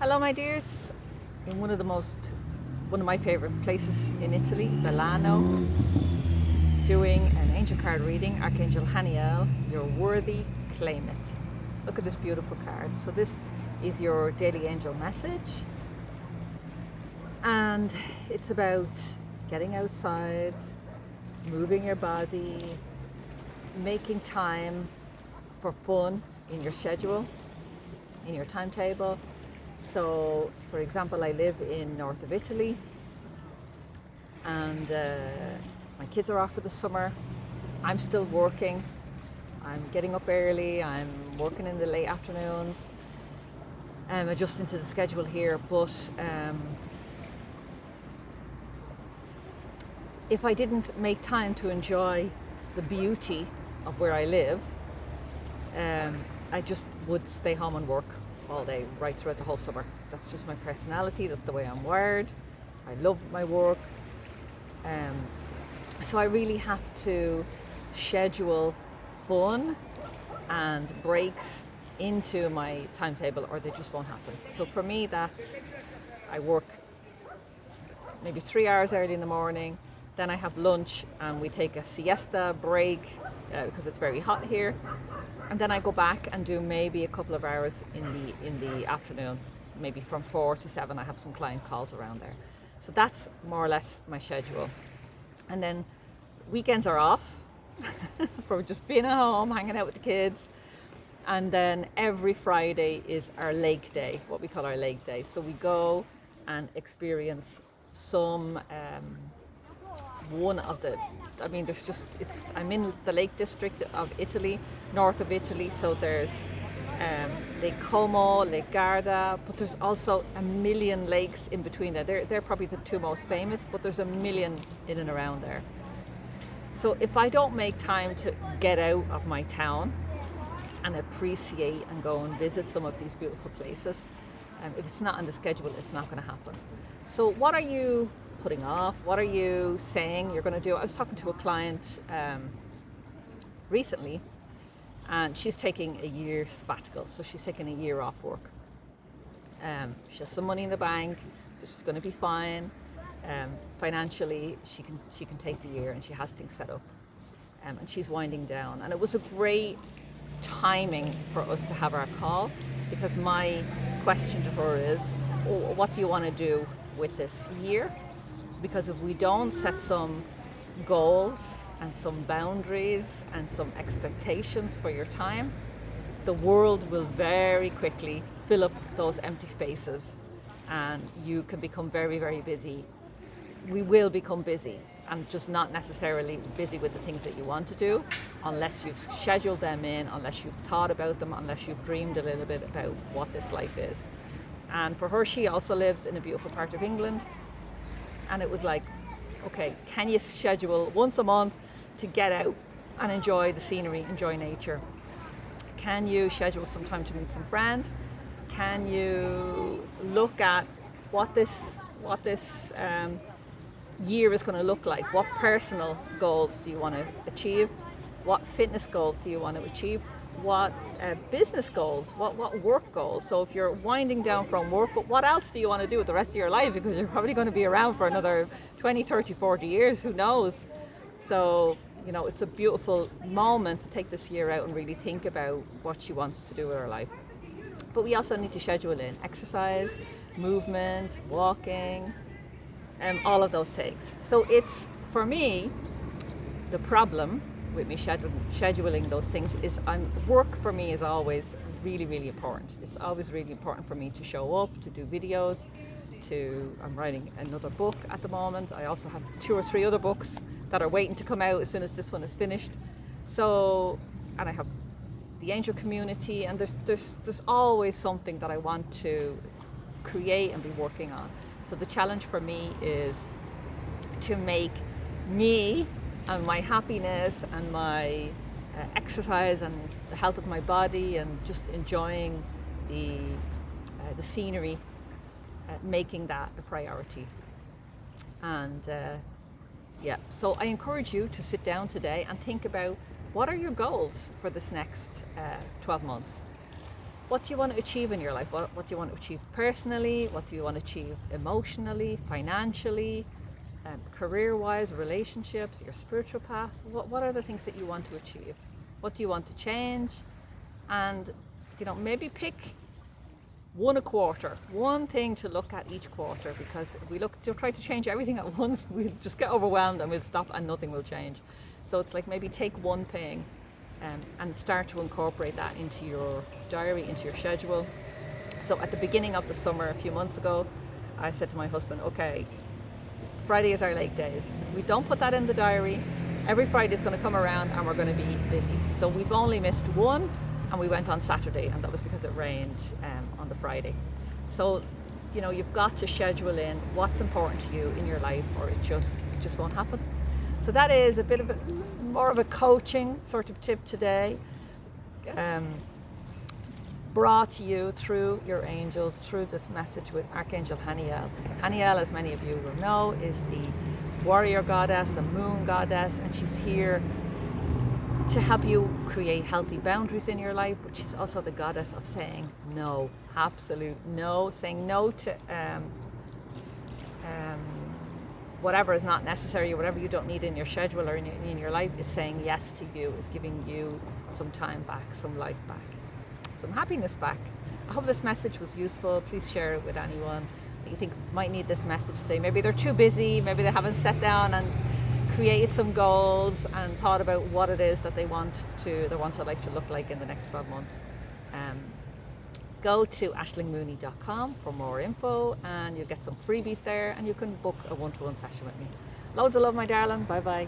Hello, my dears. In one of my favorite places in Italy, Milano, doing an angel card reading, Archangel Haniel, you're worthy, claim it. Look at this beautiful card. So this is your daily angel message, and it's about getting outside, moving your body, making time for fun in your schedule, in your timetable. So, for example, I live in north of Italy, and my kids are off for the summer. I'm still working. I'm getting up early. I'm working in the late afternoons. I'm adjusting to the schedule here, but if I didn't make time to enjoy the beauty of where I live, I just would stay home and work all day, right throughout the whole summer. That's just my personality. That's the way I'm wired. I love my work. So I really have to schedule fun and breaks into my timetable, or they just won't happen. So for me, I work maybe 3 hours early in the morning, then I have lunch and we take a siesta break because it's very hot here, and then I go back and do maybe a couple of hours in the afternoon, maybe from 4 to 7. I have some client calls around there. So that's more or less my schedule. And then weekends are off for just being at home, hanging out with the kids. And then every Friday is our lake day, what we call our lake day. So we go and experience some I'm in the Lake District of Italy, north of Italy. So there's Lake Como, Lake Garda, but there's also a million lakes in between there. They're probably the two most famous, but there's a million in and around there. So if I don't make time to get out of my town and appreciate and go and visit some of these beautiful places, if it's not on the schedule, it's not going to happen. So what are you putting off? What are you saying you're going to do? I was talking to a client recently, and she's taking a year sabbatical. So she's taking a year off work. She has some money in the bank, so she's going to be fine. Financially, she can take the year, and she has things set up. And she's winding down. And it was a great timing for us to have our call, because my question to her is, what do you want to do with this year? Because if we don't set some goals and some boundaries and some expectations for your time, the world will very quickly fill up those empty spaces, and you can become very, very busy. We will become busy, and just not necessarily busy with the things that you want to do, unless you've scheduled them in, unless you've thought about them, unless you've dreamed a little bit about what this life is. And for her, she also lives in a beautiful part of England. And it was like, okay, can you schedule once a month to get out and enjoy the scenery, enjoy nature? Can you schedule some time to meet some friends? Can you look at what this year is going to look like? What personal goals do you want to achieve? What fitness goals do you want to achieve? What business goals, what work goals? So if you're winding down from work, but what else do you want to do with the rest of your life? Because you're probably going to be around for another 20, 30, 40 years, who knows? So, it's a beautiful moment to take this year out and really think about what she wants to do with her life. But we also need to schedule in exercise, movement, walking, all of those things. So it's, for me, the problem with me scheduling those things is work for me is always really, really important. It's always really important for me to show up, to do videos, I'm writing another book at the moment. I also have 2 or 3 other books that are waiting to come out as soon as this one is finished. So, and I have the angel community, and there's always something that I want to create and be working on. So the challenge for me is to make me and my happiness and my exercise and the health of my body and just enjoying the scenery, making that a priority. And so I encourage you to sit down today and think about, what are your goals for this next 12 months? what do you want to achieve in your life? What do you want to achieve personally? What do you want to achieve emotionally, financially, career-wise, relationships, your spiritual path? What are the things that you want to achieve? What do you want to change? And maybe pick one a quarter, one thing to look at each quarter, because if we try to change everything at once, we'll just get overwhelmed and we'll stop and nothing will change. So it's like maybe take one thing and start to incorporate that into your diary, into your schedule. So at the beginning of the summer, a few months ago, I said to my husband, okay, Friday is our lake days. If we don't put that in the diary, every Friday is going to come around and we're going to be busy. So we've only missed one, and we went on Saturday, and that was because it rained on the Friday. So, you've got to schedule in what's important to you in your life, or it just won't happen. So that is a bit of more of a coaching sort of tip today, brought to you through your angels, through this message with Archangel Haniel. Haniel, as many of you will know, is the warrior goddess, the moon goddess, and she's here to help you create healthy boundaries in your life, but she's also the goddess of saying no, absolute no, saying no to whatever is not necessary, whatever you don't need in your schedule or in your life, is saying yes to you, is giving you some time back, some life back, some happiness back. I hope this message was useful. Please share it with anyone that you think might need this message today. Maybe they're too busy, maybe they haven't sat down and created some goals and thought about what it is that they want their life to look like in the next 12 months. Go to ashlingmooney.com for more info, and you'll get some freebies there, and you can book a one-to-one session with me. Loads of love, my darling. Bye bye.